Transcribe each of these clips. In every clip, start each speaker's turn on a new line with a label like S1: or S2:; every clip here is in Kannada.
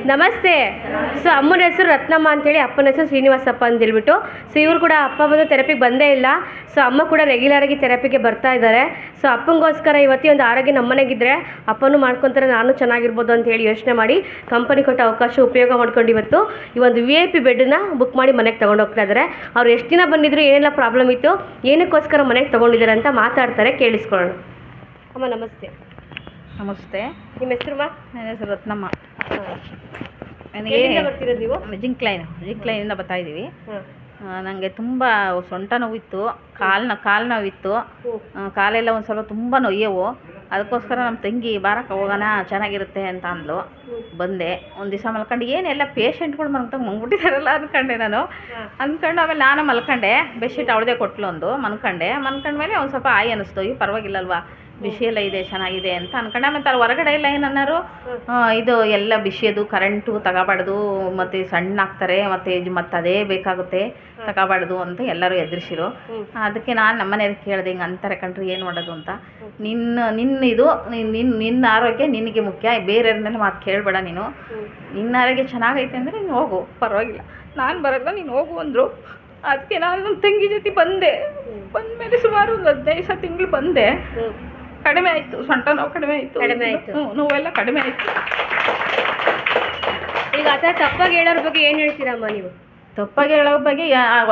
S1: ನಮಸ್ತೆ. ಸೊ ಅಮ್ಮನ ಹೆಸರು ರತ್ನಮ್ಮ ಅಂತೇಳಿ, ಅಪ್ಪನ ಹೆಸರು ಶ್ರೀನಿವಾಸಪ್ಪ ಅಂತ ಹೇಳ್ಬಿಟ್ಟು. ಸೊ ಇವರು ಕೂಡ ಅಪ್ಪ ಬಂದು ಥೆರಪಿಗೆ ಬಂದೇ ಇಲ್ಲ. ಸೊ ಅಮ್ಮ ಕೂಡ ರೆಗ್ಯುಲರಾಗಿ ಥೆರಪಿಗೆ ಬರ್ತಾ ಇದ್ದಾರೆ. ಸೊ ಅಪ್ಪನಿಗೋಸ್ಕರ ಇವತ್ತಿ ಒಂದು ಆರೋಗ್ಯ ನಮ್ಮನೆಗಿದ್ದರೆ ಅಪ್ಪನೂ ಮಾಡ್ಕೊತಾರೆ, ನಾನು ಚೆನ್ನಾಗಿರ್ಬೋದು ಅಂತ ಹೇಳಿ ಯೋಚನೆ ಮಾಡಿ ಕಂಪನಿ ಕೊಟ್ಟ ಅವಕಾಶ ಉಪಯೋಗ ಮಾಡ್ಕೊಂಡು ಇವತ್ತು ಈ ಒಂದು VIP ಬೆಡ್ನ ಬುಕ್ ಮಾಡಿ ಮನೆಗೆ ತೊಗೊಂಡು ಹೋಗ್ತಾ ಇದ್ದಾರೆ. ಅವ್ರು ಎಷ್ಟು ದಿನ ಬಂದಿದ್ರು, ಏನೆಲ್ಲ ಪ್ರಾಬ್ಲಮ್ ಇತ್ತು, ಏನಕ್ಕೋಸ್ಕರ ಮನೆಗೆ ತೊಗೊಂಡಿದ್ದಾರೆ ಅಂತ ಮಾತಾಡ್ತಾರೆ, ಕೇಳಿಸ್ಕೊಳ್ಳೋಣ. ಅಮ್ಮ ನಮಸ್ತೆ.
S2: ನಮಸ್ತೆ.
S1: ನಿಮ್ಮ ಹೆಸರು?
S2: ನನ್ನ ಹೆಸರು ರತ್ನಮ್ಮ.
S1: ಎಲ್ಲಿಂದ ಬರ್ತಿರೋದು ನೀವು?
S2: ಜಿಂಕ್ಲೈನಿಂದ ಬರ್ತಾ ಇದ್ದೀವಿ. ನನಗೆ ತುಂಬ ಸೊಂಟ ನೋವಿತ್ತು, ಕಾಲು ನೋವಿತ್ತು, ಕಾಲೆಲ್ಲ ಒಂದು ಸ್ವಲ್ಪ ತುಂಬ ನೋಯ್ಯವು. ಅದಕ್ಕೋಸ್ಕರ ನಮ್ಮ ತಂಗಿ ಬಾರಕ್ಕೆ ಹೋಗೋಣ ಚೆನ್ನಾಗಿರುತ್ತೆ ಅಂತ ಅಂದ್ಲು. ಬಂದೆ, ಒಂದು ದಿವಸ ಮಲ್ಕೊಂಡು ಏನೆಲ್ಲ ಪೇಷಂಟ್ಗಳು ಮಲ್ಬಿಟ್ಟಿದ್ದಾರಲ್ಲ ಅಂದ್ಕೊಂಡೆ ನಾನು. ಅಂದ್ಕೊಂಡು ಆಮೇಲೆ ನಾನು ಮಲ್ಕೊಂಡೆ. ಬೆಡ್ಶೀಟ್ ಅವಳದೇ ಕೊಟ್ಲು ಒಂದು, ಮಲ್ಕೊಂಡ್ಮೇಲೆ ಒಂದು ಸ್ವಲ್ಪ ಆಯ್ ಅನ್ನಿಸ್ತು. ಈ ಪರವಾಗಿಲ್ಲಲ್ವಾ, ಬಿಸಿ ಎಲ್ಲ ಇದೆ, ಚೆನ್ನಾಗಿದೆ ಅಂತ ಅನ್ಕೊಂಡೆ. ಆಮೇಲೆ ಹೊರಗಡೆ ಎಲ್ಲ ಏನನ್ನಾರು ಇದು ಎಲ್ಲ ಬಿಸಿಯದು ಕರೆಂಟು ತಗೋಬಾರ್ದು, ಮತ್ತು ಸಣ್ಣ ಹಾಕ್ತಾರೆ, ಮತ್ತು ಅದೇ ಬೇಕಾಗುತ್ತೆ, ತಗೋಬಾರ್ದು ಅಂತ ಎಲ್ಲರೂ ಎದುರಿಸಿರು. ಅದಕ್ಕೆ ನಾನು ನಮ್ಮನೆಯವ್ರಿಗೆ ಕೇಳಿದೆ, ಹಿಂಗೆ ಅಂತಾರೆ ಕಣ್ರಿ, ಏನು ಮಾಡೋದು ಅಂತ. ನಿನ್ನ ಆರೋಗ್ಯ ನಿನಗೆ ಮುಖ್ಯ, ಬೇರೆಯವ್ರನ್ನೆಲ್ಲ ಮಾತು ಕೇಳಬೇಡ ನೀನು. ನಿನ್ನ ಆರೋಗ್ಯ ಚೆನ್ನಾಗೈತೆ ಅಂದರೆ ನೀನು ಹೋಗು, ಪರವಾಗಿಲ್ಲ, ನಾನು ಬರೋಲ್ಲ, ನೀನು ಹೋಗು ಅಂದರು. ಅದಕ್ಕೆ ನಾನು ನಮ್ಮ ತಂಗಿ ಜೊತೆ ಬಂದಮೇಲೆ ಸುಮಾರು ಒಂದು 15 ತಿಂಗಳು ಬಂದೆ. ಕಡಿಮೆ ಆಯಿತು, ಸೊಂಟ ನೋವು ಕಡಿಮೆ ಆಯಿತು, ನೋವೆಲ್ಲ ಕಡಿಮೆ ಆಯಿತು.
S1: ಈಗ ಆ ಥರ ತಪ್ಪಾಗಿ ಹೇಳೋರ ಬಗ್ಗೆ ಏನು ಹೇಳ್ತೀರಮ್ಮ ನೀವು?
S2: ತಪ್ಪಾಗಿ ಹೇಳೋ ಬಗ್ಗೆ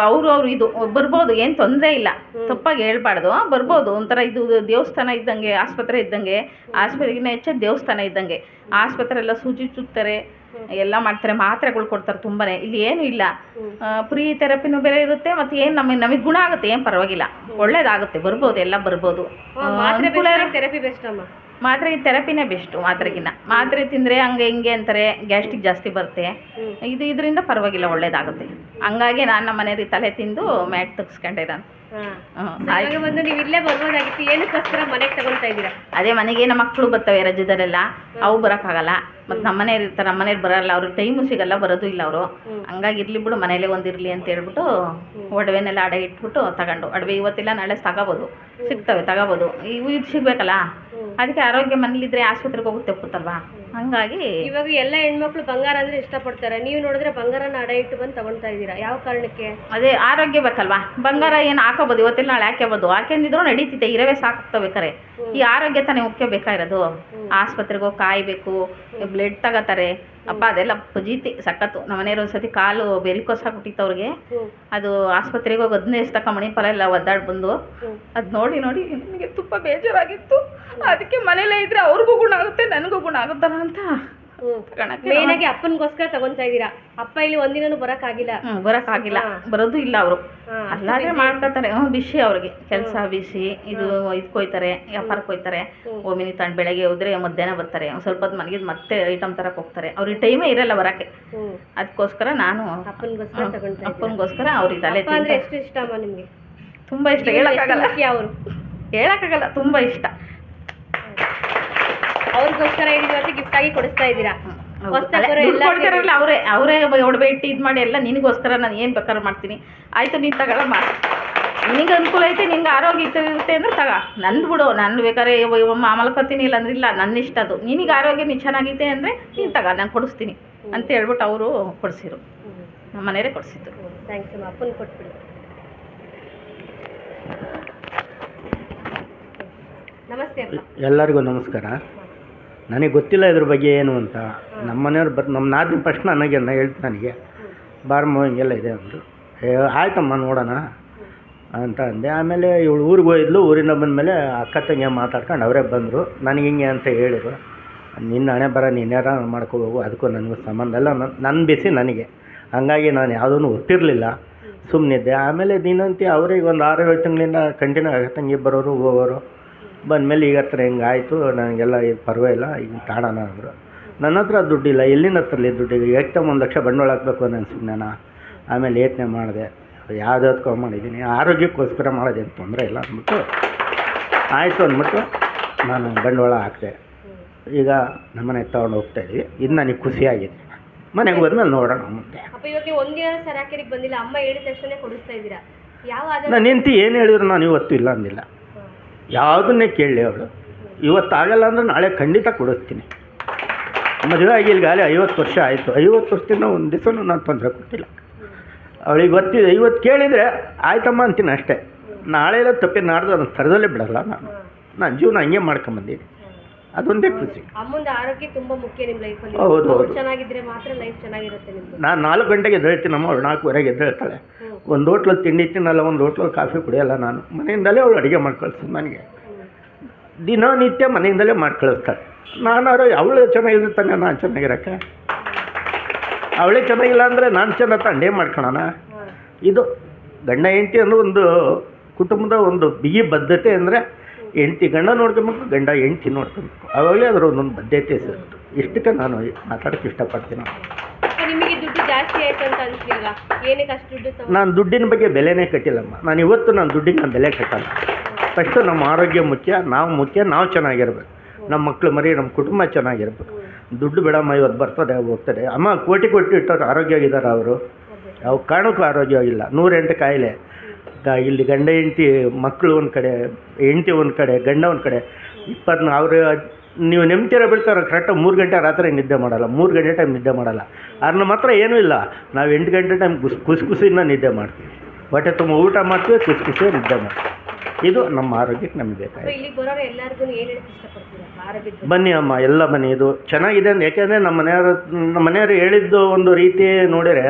S2: ಅವರು ಇದು ಬರ್ಬೋದು, ಏನು ತೊಂದರೆ ಇಲ್ಲ. ತಪ್ಪಾಗಿ ಹೇಳ್ಬಾರ್ದು, ಬರ್ಬೋದು. ಒಂಥರ ಇದು ದೇವಸ್ಥಾನ ಇದ್ದಂಗೆ, ಆಸ್ಪತ್ರೆ ಇದ್ದಂಗೆ, ಆಸ್ಪತ್ರೆಗಿನ್ನ ಹೆಚ್ಚು ದೇವಸ್ಥಾನ ಇದ್ದಂಗೆ. ಆಸ್ಪತ್ರೆ ಎಲ್ಲ ಸೂಜಿ ಚುತ್ತಾರೆ, ಎಲ್ಲ ಮಾಡ್ತಾರೆ, ಮಾತ್ರೆಗಳು ಕೊಡ್ತಾರೆ ತುಂಬಾ. ಇಲ್ಲಿ ಏನೂ ಇಲ್ಲ, ಫ್ರೀ ಥೆರಪಿನೂ ಬೇರೆ ಇರುತ್ತೆ. ಮತ್ತು ಏನು ನಮಗೆ ಗುಣ ಆಗುತ್ತೆ, ಏನು ಪರವಾಗಿಲ್ಲ, ಒಳ್ಳೇದಾಗುತ್ತೆ, ಬರ್ಬೋದು, ಎಲ್ಲ ಬರ್ಬೋದು.
S1: ಥೆರಪಿ ಬೆಸ್ಟ್ ಅಮ್ಮ.
S2: ಮಾತ್ರೆ ಥೆರಪಿನೇ ಬೆಸ್ಟು. ಮಾತ್ರೆ ತಿಂದರೆ ಹಂಗೆ ಹಿಂಗೆ ಅಂತಾರೆ, ಗ್ಯಾಸ್ಟ್ರಿಕ್ ಜಾಸ್ತಿ ಬರುತ್ತೆ. ಇದರಿಂದ ಪರವಾಗಿಲ್ಲ, ಒಳ್ಳೇದಾಗುತ್ತೆ. ಹಂಗಾಗಿ ನಾನು ನಮ್ಮ ಮನೆಯವ್ರಿಗೆ ತಲೆ ತಿಂದು ಮ್ಯಾಟ್ ತೆಗ್ಸ್ಕೊಂಡೆ ನಾನು.
S1: ಬಂದು ನೀವು ಇಲ್ಲೇ ಬರ್ಬೋದಾಗಿತ್ತು, ಏನಕ್ಕೋಸ್ಕರ ಮನೆಗೆ ತಗೊಳ್ತಾ ಇದ್ದೀರಾ?
S2: ಅದೇ, ಮನೆಗೆ ನಮ್ಮ ಮಕ್ಕಳು ಬರ್ತವೆ ರಜದಲ್ಲೆಲ್ಲ, ಅವು ಬರೋಕ್ಕಾಗಲ್ಲ. ಮತ್ತು ನಮ್ಮ ಮನೆಯವ್ರು ಇರ್ತಾರೆ, ನಮ್ಮ ಮನೆಯವ್ರು ಬರೋಲ್ಲ, ಅವ್ರಿಗೆ ಟೈಮು ಸಿಗಲ್ಲ, ಬರೋದು ಇಲ್ಲ ಅವರು. ಹಂಗಾಗಿ ಇರಲಿ ಬಿಡು, ಮನೇಲೇ ಒಂದಿರಲಿ ಅಂತ ಹೇಳ್ಬಿಟ್ಟು ಒಡವೆನೆಲ್ಲ ಅಡೆ ಇಟ್ಬಿಟ್ಟು ತಗೊಂಡು, ಒಡವೆ ಇವತ್ತಿಲ್ಲ ನಾಳೆ ತಗೋಬೋದು, ಸಿಗ್ತವೆ, ತಗೋಬೋದು. ಇದು ಸಿಗಬೇಕಲ್ಲ, ಅದಕ್ಕೆ ಆರೋಗ್ಯ ಮನೇಲಿದ್ರೆ ಆಸ್ಪತ್ರೆಗೆ ಹೋಗಿ ತೆಪ್ಪುತ್ತಲ್ವಾ. ಹಂಗಾಗಿ
S1: ಇವಾಗ ಎಲ್ಲ ಹೆಣ್ಮಕ್ಳು ಬಂಗಾರ ಅಂದರೆ ಇಷ್ಟಪಡ್ತಾರೆ. ನೀವು ನೋಡಿದ್ರೆ ಬಂಗಾರನ ಅಡ ಇಟ್ಟು ಬಂದು ತಗೊಳ್ತಾ ಇದ್ದೀರಾ, ಯಾವ ಕಾರಣಕ್ಕೆ?
S2: ಅದೇ, ಆರೋಗ್ಯ ಬೇಕಲ್ವಾ. ಬಂಗಾರ ಏನು ಹಾಕೋಬೋದು, ಇವತ್ತಿಲ್ಲ ನಾಳೆ ಹಾಕ್ಯಬೋದು, ಹಾಕೊಂಡಿದ್ರು ನಡೀತಿದೆ, ಇರವೇ ಸಾಕಾಗ್ತಬೇಕಾರೆ. ಈ ಆರೋಗ್ಯ ತಾನೇ ಮುಖ್ಯ ಬೇಕಾಗಿರೋದು. ಆಸ್ಪತ್ರೆಗೆ ಹೋಗಿ ಕಾಯಬೇಕು, ಬ್ಲಡ್ ತಗೋತಾರೆ, ಅಪ್ಪ ಅದೆಲ್ಲ ಪಜೀತಿ ಸಖತ್ತು. ನಮ್ಮ ಮನೆಯವ್ರು ಒಂದ್ಸತಿ ಕಾಲು ಬೆರಿಕೋಸ್ ಹಾಕ್ಬಿಟ್ಟಿತ್ತು ಅವ್ರಿಗೆ. ಅದು ಆಸ್ಪತ್ರೆಗೆ ಹೋಗಿ 15 ತಕ್ಕ ಮಣಿಪಾಲ ಎಲ್ಲ ಒದ್ದಾಡಿ ಬಂದು, ಅದು ನೋಡಿ ನನಗೆ ತುಂಬ ಬೇಜಾರಾಗಿತ್ತು. ಅದಕ್ಕೆ ಮನೇಲೇ ಇದ್ರೆ ಅವ್ರಿಗೂ ಗುಣ ಆಗುತ್ತೆ, ನನಗೂ ಗುಣ ಆಗುತ್ತಲ್ಲ ಅಂತ
S1: ಮೇನಾಗಿ ಅಪ್ಪನಿಗೋಸ್ಕರ ತಗೊಂತಾ ಇದ್ದೀರಾ. ಅಪ್ಪ ಇಲ್ಲಿ ಒಂದಿನೂ ಬರೋಕ್ಕಾಗಿಲ್ಲ,
S2: ಬರೋದು ಇಲ್ಲ ಅವರು. ಅಲ್ಲಾದ್ರೆ ಮಾಡ್ಕೊತಾರೆ, ಬಿಸಿ ಅವ್ರಿಗೆ ಕೆಲಸ ಬಿಸಿ. ಇದು ಕೊಯ್ತಾರೆ, ವ್ಯಾಪಾರಕ್ಕೆ ಹೋಯ್ತಾರೆ, ಓಮಿನಿ ತಂಡು ಬೆಳಗ್ಗೆ ಹೋದ್ರೆ ಮಧ್ಯಾಹ್ನ ಬರ್ತಾರೆ, ಒಂದು ಸ್ವಲ್ಪ ಹೊತ್ತು ಮನೆಗೆ ಮತ್ತೆ ಐಟಮ್ ತರಕ್ಕೆ ಹೋಗ್ತಾರೆ. ಅವ್ರಿಗೆ ಟೈಮೇ ಇರಲ್ಲ ಬರೋಕ್ಕೆ. ಅದಕ್ಕೋಸ್ಕರ ನಾನು ಅಪ್ಪನಿಗೋಸ್ಕರ ಅವ್ರಿಗೆ ತಲೆ ತಿಂದು.
S1: ಎಷ್ಟು ಇಷ್ಟ ಅಮ್ಮ ನಿಮಗೆ?
S2: ತುಂಬ ಇಷ್ಟ, ಹೇಳಕ್ಕಾಗಲ್ಲ, ತುಂಬ ಇಷ್ಟ.
S1: ಅವ್ರಿಗೋಸ್ಕರ ಇವತ್ತು ಗಿಫ್ಟ್ ಆಗಿ ಕೊಡಿಸ್ತಾ ಇದ್ದೀರಾ?
S2: ಕೊಡ್ತಾರಲ್ಲ ಅವರೇ ಒಡವೆ ಇಟ್ಟು ಇದು ಮಾಡಿ ಎಲ್ಲ ನಿನಗೋಸ್ಕರ ನಾನು ಏನು ಬೇಕಾದ್ರೂ ಮಾಡ್ತೀನಿ. ಆಯಿತು, ನೀನು ತಗೊಳಮ್ಮ, ನಿನಗೆ ಅನುಕೂಲ ಐತೆ, ನಿಂಗೆ ಆರೋಗ್ಯ ಇರುತ್ತೆ ಅಂದ್ರೆ ನಂದು ಬಿಡು, ನಾನು ಬೇಕಾದ್ರೆ ಮಲ್ಕೋತೀನಿ, ಇಲ್ಲಾಂದ್ರೆ ಇಲ್ಲ, ನನ್ನ ಇಷ್ಟ ಅದು. ನಿನಗೆ ಆರೋಗ್ಯ ನೀನು ಚೆನ್ನಾಗೈತೆ ಅಂದರೆ ನೀನು ನಾನು ಕೊಡಿಸ್ತೀನಿ ಅಂತ ಹೇಳ್ಬಿಟ್ಟು ಅವರು ಕೊಡಿಸಿರು, ನಮ್ಮ ಮನೆಯವರೇ ಕೊಡಿಸಿದ್ರು.
S1: ಥ್ಯಾಂಕ್ಸ್ ಅಮ್ಮ. ಅಪ್ಪನ ಕೊಟ್ಬಿಡಿ. ನಮಸ್ತೆ ಅಪ್ಪ.
S3: ಎಲ್ಲರಿಗೂ ನಮಸ್ಕಾರ. ನನಗೆ ಗೊತ್ತಿಲ್ಲ ಇದ್ರ ಬಗ್ಗೆ ಏನು ಅಂತ. ನಮ್ಮ ಮನೆಯವ್ರು ನಮ್ಮ ನಾದಿನ ಫಸ್ಟ್ ನನಗೆ ಹೇಳ್ತು, ನನಗೆ ಬಾರಮ್ಮ ಹಿಂಗೆಲ್ಲ ಇದೆ ಅಂದರು. ಆಯ್ತಮ್ಮ ನೋಡೋಣ ಅಂತ ಅಂದೆ. ಆಮೇಲೆ ಇವಳು ಊರಿಗೆ ಹೋಗಿದ್ಲು. ಊರಿಂದ ಬಂದಮೇಲೆ ಅಕ್ಕ ತಂಗಿ ಮಾತಾಡ್ಕೊಂಡು ಅವರೇ ಬಂದರು. ನನಗೆ ಹಿಂಗೆ ಅಂತ ಹೇಳಿದ್ರು. ನಿನ್ನ ಹಣೆ ಬರ ನೀನ್ಯಾರ ಮಾಡ್ಕೋಬೇಕು, ಅದಕ್ಕೂ ನನಗೂ ಸಂಬಂಧ ಇಲ್ಲ, ನನ್ನ ಬಿಸಿ ನನಗೆ. ಹಂಗಾಗಿ ನಾನು ಯಾವುದೂ ಗೊತ್ತಿರಲಿಲ್ಲ, ಸುಮ್ಮನಿದ್ದೆ. ಆಮೇಲೆ ದಿನಂತಿ ಅವ್ರಿಗೆ ಒಂದು 6-7 ತಿಂಗಳಿಂದ ಕಂಟಿನ್ಯೂ ಅಕ್ಕ ತಂಗಿ ಬರೋರು ಹೋಗೋರು. ಬಂದಮೇಲೆ ಈಗ ಹತ್ರ ಹಿಂಗಾಯಿತು, ನನಗೆಲ್ಲ ಈಗ ಪರವಾಗಿಲ್ಲ, ಈಗ ತಾಣನ ಅಂದರು. ನನ್ನ ಹತ್ರ ದುಡ್ಡಿಲ್ಲ, ಎಲ್ಲಿನ ಹತ್ರಲಿ ದುಡ್ಡಿಗೆ ಏಕ್ದಮ್ 1 ಲಕ್ಷ ಬಂಡವಾಳ ಹಾಕಬೇಕು ಅನ್ನೋ ಸುಮ್ಮನೆ. ಆಮೇಲೆ ಯೋಚನೆ ಮಾಡಿದೆ, ಯಾವುದಕ್ಕೂ ಮಾಡಿದ್ದೀನಿ, ಆರೋಗ್ಯಕ್ಕೋಸ್ಕರ ಮಾಡೋದೇನು ತೊಂದರೆ ಇಲ್ಲ ಅಂದ್ಬಿಟ್ಟು ಆಯಿತು ಅಂದ್ಬಿಟ್ಟು ನಾನು ಬಂಡವಾಳ ಹಾಕಿದೆ. ಈಗ ನಮ್ಮನೆಗೆ ತೊಗೊಂಡು ಹೋಗ್ತಾಯಿದ್ವಿ. ಇದು ನನಗೆ ಖುಷಿಯಾಗಿದೆ. ಮನೆಗೆ ಹೋದ್ಮೇಲೆ ನೋಡೋಣ ಮುಂದೆ. ನಾನು ನಿಂತು ಏನು ಹೇಳಿದ್ರು ನಾನು ಇವತ್ತು ಇಲ್ಲ ಅಂದಿಲ್ಲ, ಯಾವುದನ್ನೇ ಕೇಳಲಿ ಅವಳು. ಇವತ್ತು ಆಗಲ್ಲ ಅಂದರೆ ನಾಳೆ ಖಂಡಿತ ಕೊಡಿಸ್ತೀನಿ. ಮದುವೆ ಆಗಿ ಇಲ್ಲಿಗಾಗಲೇ 50 ವರ್ಷ ಆಯಿತು. 50 ವರ್ಷದಿಂದ ಒಂದು ದಿವಸನೂ ನಾನು ತೊಂದರೆ ಕೊಟ್ಟಿಲ್ಲ. ಅವಳಿಗೆ ಗೊತ್ತಿದೆ, ಇವತ್ತು ಕೇಳಿದರೆ ಆಯ್ತಮ್ಮ ಅಂತೀನಿ ಅಷ್ಟೇ. ನಾಳೆ ಎಲ್ಲ ತಪ್ಪಿ ನಾಡ್ದು ಅದನ್ನು ತರದಲ್ಲೇ ಬಿಡಲ್ಲ. ನಾನು ಜೀವನ ಹಂಗೆ ಮಾಡ್ಕೊಂಬಂದೀನಿ. ಅದೊಂದೇ ಖುಷಿ.
S1: ಅಮ್ಮಂದು ಆರೋಗ್ಯ ತುಂಬ ಮುಖ್ಯ ನಿಮ್ಮ ಲೈಫಲ್ಲಿ.
S3: ಹೌದು ಹೌದು.
S1: ಚೆನ್ನಾಗಿದ್ರೆ ಮಾತ್ರ ಲೈಫ್ ಚೆನ್ನಾಗಿರುತ್ತೆ ನಿಮ್ಮದು.
S3: ನಾನು 4 ಗಂಟೆಗೆ ಎದ್ದೇಳ್ತೀನಿ, ಅವಳು 4:15ಗೆ ಎದ್ದೇಳ್ತಾಳೆ. ಒಂದು ಹೋಟ್ಲಲ್ಲಿ ತಿಂಡಿ ತಿನ್ನಲ್ಲ, ಒಂದು ಹೋಟ್ಲಲ್ಲಿ ಕಾಫಿ ಕುಡಿಯಲ್ಲ. ನಾನು ಮನೆಯಿಂದಲೇ ಅವಳು ಅಡುಗೆ ಮಾಡಿ ಕಳಿಸ್ತೀನಿ. ನನಗೆ ದಿನನಿತ್ಯ ಮನೆಯಿಂದಲೇ ಮಾಡಿ ಕಳಿಸ್ತಾಳೆ. ನಾನಾರು ಅವಳು ಚೆನ್ನಾಗಿದ್ರೆ ತಾನೆ ನಾನು ಚೆನ್ನಾಗಿರೋಕ್ಕೆ. ಅವಳೇ ಚೆನ್ನಾಗಿಲ್ಲ ಅಂದರೆ ನಾನು ಚೆನ್ನಾಗಿ ತಂಡೇ ಮಾಡ್ಕೊಳೋಣ. ಇದು ಗಂಡ ಹೆಂಡತಿ ಅನ್ನೋ ಒಂದು ಕುಟುಂಬದ ಒಂದು ಬಿಗಿ ಬದ್ಧತೆ. ಅಂದರೆ ಹೆಂಡತಿ ಗಂಡ ನೋಡ್ಕೊಬೇಕು, ಗಂಡ ಹೆಂಡತಿ ನೋಡ್ಕೊಬೇಕು. ಅವಾಗಲೇ ಅದರ ಒಂದೊಂದು ಬದ್ಧತೆ ಸಿಗುತ್ತೆ. ಇಷ್ಟಕ್ಕೆ ನಾನು ಮಾತಾಡೋಕ್ಕೆ ಇಷ್ಟಪಡ್ತೀನಿ.
S1: ನಿಮಗೆ ದುಡ್ಡು ಜಾಸ್ತಿ ಆಯ್ತು ಅಂತ ಅನ್ಸ್ಲಿಲ್ವಾ? ಏನಕ್ಕೆ ಅಷ್ಟು ದುಡ್ಡು?
S3: ನಾನು ದುಡ್ಡಿನ ಬಗ್ಗೆ ಬೆಲೆನೇ ಕಟ್ಟಿಲ್ಲಮ್ಮ. ನಾನು ಇವತ್ತು ನಾನು ದುಡ್ಡಿಗೆ ನಾನು ಬೆಲೆ ಕಟ್ಟಲ್ಲ. ಫಸ್ಟು ನಮ್ಮ ಆರೋಗ್ಯ ಮುಖ್ಯ, ನಾವು ಚೆನ್ನಾಗಿರ್ಬೇಕು. ನಮ್ಮ ಮಕ್ಕಳು ಮರಿ, ನಮ್ಮ ಕುಟುಂಬ ಚೆನ್ನಾಗಿರ್ಬೇಕು. ದುಡ್ಡು ಬಿಡಮ್ಮ, ಇವತ್ತು ಬರ್ತದೆ ಹೋಗ್ತದೆ. ಅಮ್ಮ ಕೋಟಿ ಇಟ್ಟವ್ರು ಆರೋಗ್ಯವಾಗಿದ್ದಾರೆ. ಅವರು ಯಾವ ಕಾರಣಕ್ಕೂ ಆರೋಗ್ಯವಾಗಿಲ್ಲ. 108 ಕಾಯಿಲೆ. ಇಲ್ಲಿ ಗಂಡ ಹೆಂಡತಿ, ಮಕ್ಕಳು ಒಂದು ಕಡೆ, ಹೆಂಡತಿ ಒಂದು ಕಡೆ, ಗಂಡ ಒಂದು ಕಡೆ. 20 ಅವರು ನೀವು ನೆಮ್ಮದಿರ ಬಿಡ್ತಾರೆ. ಕರೆಕ್ಟಾಗಿ 3 ಗಂಟೆ ರಾತ್ರಿ ನಿದ್ದೆ ಮಾಡಲ್ಲ, 3 ಗಂಟೆ ಟೈಮ್ ನಿದ್ದೆ ಮಾಡಲ್ಲ. ಅದನ್ನ ಮಾತ್ರ ಏನೂ ಇಲ್ಲ. ನಾವು 8 ಗಂಟೆ ಟೈಮ್ ಖುಷಿಯಿಂದ ನಿದ್ದೆ ಮಾಡ್ತೀವಿ. ಹೊಟ್ಟೆ ತುಂಬ ಊಟ ಮಾಡ್ತೀವಿ, ಖುಷಿ ನಿದ್ದೆ ಮಾಡ್ತೀವಿ. ಇದು ನಮ್ಮ ಆರೋಗ್ಯಕ್ಕೆ ನಮಗೆ ಬೇಕಾಗಿದೆ.
S1: ಇಲ್ಲಿ ಬರೋರು ಎಲ್ಲರಿಗೂ ಏನು ಹೇಳಕ್ಕೆ ಇಷ್ಟಪಡ್ತೀರಾ ಆರೋಗ್ಯದ?
S3: ಬನ್ನಿ ಅಮ್ಮ, ಎಲ್ಲ ಬನ್ನಿ. ಇದು ಚೆನ್ನಾಗಿದೆ ಅಂತ. ಯಾಕೆಂದರೆ ನಮ್ಮ ಮನೆಯವರು ಹೇಳಿದ್ದು ಒಂದು ರೀತಿ ನೋಡಿದರೆ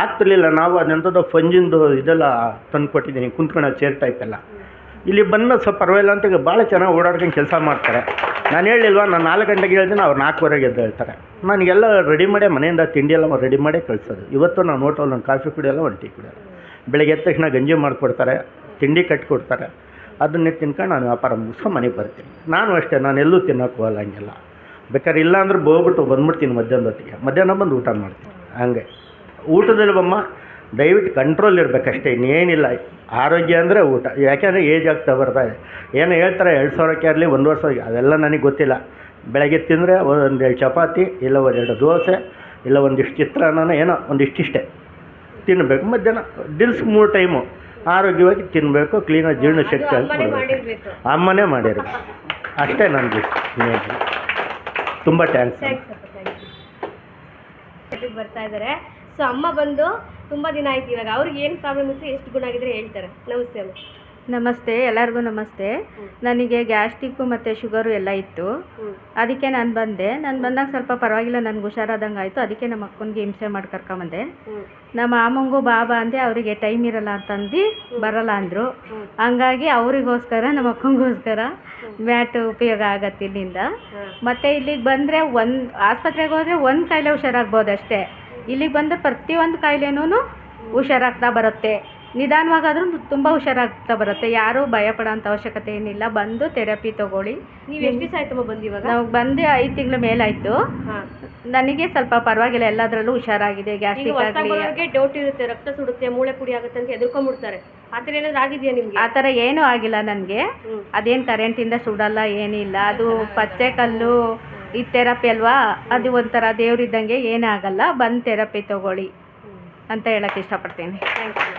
S3: ಆಗ್ತಿರ್ಲಿಲ್ಲ. ನಾವು ಅದೆಂಥದ್ದು ಫಂಜಿಂದು ಇದೆಲ್ಲ ತಂದು ಕೊಟ್ಟಿದ್ದೀನಿ, ಕುಂತ್ಕೊಳ್ಳೋ ಚೇರ್ ಟೈಪ್ ಎಲ್ಲ. ಇಲ್ಲಿ ಬಂದು ಸ್ವಲ್ಪ ಪರವಾಗಿಲ್ಲ ಅಂತ ಭಾಳ ಚೆನ್ನಾಗಿ ಓಡಾಡ್ಕೊಂಡು ಕೆಲಸ ಮಾಡ್ತಾರೆ. ನಾನು ಹೇಳಿಲ್ವಾ, ನಾನು 4 ಗಂಟೆಗೆ ಹೇಳ್ತೀನಿ, ಅವ್ರು 4:15ಗೆ ಎದ್ದು ಹೇಳ್ತಾರೆ. ನನಗೆಲ್ಲ ರೆಡಿ ಮಾಡೇ ಮನೆಯಿಂದ ತಿಂಡಿ ಎಲ್ಲ ರೆಡಿ ಮಾಡೇ ಕಳಿಸೋದು. ಇವತ್ತು ನಾನು ಹೋಟೆಲ್ ಒಂದು ಕಾಫಿ ಕುಡಿಯೋಲ್ಲ, ಒಂದು ಟೀ ಕುಡಿಯೋಲ್ಲ. ಬೆಳಗ್ಗೆ ಎದ್ದ ತಕ್ಷಣ ಗಂಜಿ ಮಾಡಿಕೊಡ್ತಾರೆ, ತಿಂಡಿ ಕಟ್ಟಿಕೊಡ್ತಾರೆ. ಅದನ್ನೇ ತಿನ್ಕೊಂಡು ನಾನು ವ್ಯಾಪಾರ ಮುಗಿಸ್ಕೊಂಡು ಮನೆಗೆ ಬರ್ತೀನಿ. ನಾನು ಅಷ್ಟೇ, ನಾನು ಎಲ್ಲೂ ತಿನ್ನೋಕೆ ಹೋಗಲ್ಲ ಹಂಗೆಲ್ಲ. ಬೇಕಾದ್ರೆ ಇಲ್ಲ ಅಂದ್ರೆ ಬಂದ್ಬಿಡ್ತೀನಿ ಮಧ್ಯಾಹ್ನದ ಹೊತ್ತಿಗೆ. ಮಧ್ಯಾಹ್ನ ಬಂದು ಊಟ ಮಾಡ್ತೀನಿ. ಹಂಗೆ ಊಟದಲ್ಲಿ ಬಮ್ಮ ದಯವಿಟ್ಟು ಕಂಟ್ರೋಲ್ ಇರಬೇಕಷ್ಟೇ, ಇನ್ನೇನಿಲ್ಲ. ಆರೋಗ್ಯ ಅಂದರೆ ಊಟ. ಯಾಕೆಂದರೆ ಏಜ್ ಆಗ್ತಾ ಬರ್ತಾ ಇದೆ. ಏನೋ ಹೇಳ್ತಾರೆ 2000ಕ್ಕೆ ಆಗಲಿ 1 ವರ್ಷ, ಅವೆಲ್ಲ ನನಗೆ ಗೊತ್ತಿಲ್ಲ. ಬೆಳಗ್ಗೆ ತಿಂದರೆ 1-2 ಚಪಾತಿ, ಇಲ್ಲ 1-2 ದೋಸೆ, ಇಲ್ಲ ಒಂದಿಷ್ಟು ಚಿತ್ರಾನ್ನ, ಏನೋ ಒಂದಿಷ್ಟಿಷ್ಟೇ ತಿನ್ನಬೇಕು. ಮಧ್ಯಾಹ್ನ ದಿಲ್ಸ್ 3 ಟೈಮು ಆರೋಗ್ಯವಾಗಿ ತಿನ್ನಬೇಕು. ಕ್ಲೀನಾಗಿ ಜೀರ್ಣ ಶಕ್ತಿ ಅಂತ
S1: ಮಾಡಿರ್ಬೇಕು.
S3: ಅಮ್ಮನೇ ಮಾಡಿರ್ಬೇಕು. ಅಷ್ಟೇ ನನಗೆ. ತುಂಬ ಥ್ಯಾಂಕ್ಸ್.
S1: ಬರ್ತಾ ಇದ್ದಾರೆ. ಸೊ ಅಮ್ಮ ಬಂದು ತುಂಬ ದಿನ ಆಯ್ತು. ಇವಾಗ ಅವ್ರಿಗೆ ಏನು ಪ್ರಾಬ್ಲಮ್ ಇತ್ತು, ಎಷ್ಟು ಗುಣ ಆಗಿದ್ರೆ ಹೇಳ್ತಾರೆ. ನಮಸ್ತೆ ಅಮ್ಮ.
S4: ನಮಸ್ತೆ, ಎಲ್ಲರಿಗೂ ನಮಸ್ತೆ. ನನಗೆ ಗ್ಯಾಸ್ಟ್ರಿಕ್ಕು ಮತ್ತು ಶುಗರು ಎಲ್ಲ ಇತ್ತು. ಅದಕ್ಕೆ ನಾನು ಬಂದೆ. ನಾನು ಬಂದಾಗ ಸ್ವಲ್ಪ ಪರವಾಗಿಲ್ಲ, ನನಗೆ ಹುಷಾರಾದಂಗೆ ಆಯಿತು. ಅದಕ್ಕೆ ನಮ್ಮ ಅಕ್ಕನಿಗೆ ಹಿಂಸೆ ಮಾಡಿ ಕರ್ಕೊಂಬಂದೆ. ನಮ್ಮ ಮಾಮಂಗೂ ಬಾಬಾ ಅಂದೆ, ಅವರಿಗೆ ಟೈಮ್ ಇರಲ್ಲ ಅಂತಂದು ಬರಲ್ಲ ಅಂದರು. ಹಂಗಾಗಿ ಅವರಿಗೋಸ್ಕರ, ನಮ್ಮ ಅಕ್ಕನಿಗೋಸ್ಕರ ಮ್ಯಾಟ್ ಉಪಯೋಗ ಆಗತ್ತೆ ಇಲ್ಲಿಂದ. ಮತ್ತು ಇಲ್ಲಿಗೆ ಬಂದರೆ ಆಸ್ಪತ್ರೆಗೆ ಹೋದರೆ ಒಂದು ಕಾಯಿಲೆ ಹುಷಾರಾಗ್ಬೋದು ಅಷ್ಟೇ. ಇಲ್ಲಿಗೆ ಬಂದರೆ ಪ್ರತಿಯೊಂದು ಕಾಯಿಲೆನೂ ಹುಷಾರಾಗ್ತಾ ಬರುತ್ತೆ. ನಿಧಾನವಾಗಾದ್ರೂ ತುಂಬ ಹುಷಾರಾಗ್ತಾ ಬರುತ್ತೆ. ಯಾರೂ ಭಯಪಡೋಂಥ ಅವಶ್ಯಕತೆ ಏನಿಲ್ಲ. ಬಂದು ಥೆರಪಿ ತೊಗೊಳ್ಳಿ.
S1: ನೀವು ಎಷ್ಟು ದಿವಸ ಆಯ್ತಮ್ಮ ಬಂದು? ಇವಾಗ
S4: ನಾವು ಬಂದು 5 ತಿಂಗಳ ಮೇಲಾಯಿತು. ನನಗೆ ಸ್ವಲ್ಪ ಪರವಾಗಿಲ್ಲ, ಎಲ್ಲದರಲ್ಲೂ ಹುಷಾರಾಗಿದೆ. ಗ್ಯಾಸ್ಟ್ರಿಕ್ ಆಗಲಿ,
S1: ಡೌಟ್ ಇರುತ್ತೆ, ರಕ್ತ ಸುಡುತ್ತೆ, ಮೂಳೆ ಪುಡಿ ಆಗುತ್ತೆ ಅಂತ ಹೆದರ್ಕೊಂಡ್ಬಿಡ್ತಾರೆ. ಆ ಥರ ಏನಾದ್ರು ಆಗಿದೆಯಾ ನಿಮಗೆ?
S4: ಆ ಥರ ಏನೂ ಆಗಿಲ್ಲ ನನಗೆ. ಅದೇನು ಕರೆಂಟಿಂದ ಸುಡಲ್ಲ, ಏನಿಲ್ಲ. ಅದು ಪಚ್ಚೆ ಕಲ್ಲು ಈ ಥೆರಪಿ ಅಲ್ವಾ, ಅದು ಒಂಥರ ದೇವ್ರಿದ್ದಂಗೆ, ಏನೇ ಆಗಲ್ಲ. ಬಂದು ಥೆರಪಿ ತೊಗೊಳ್ಳಿ ಅಂತ ಹೇಳಕ್ಕೆ ಇಷ್ಟಪಡ್ತೀನಿ.
S1: Thank you.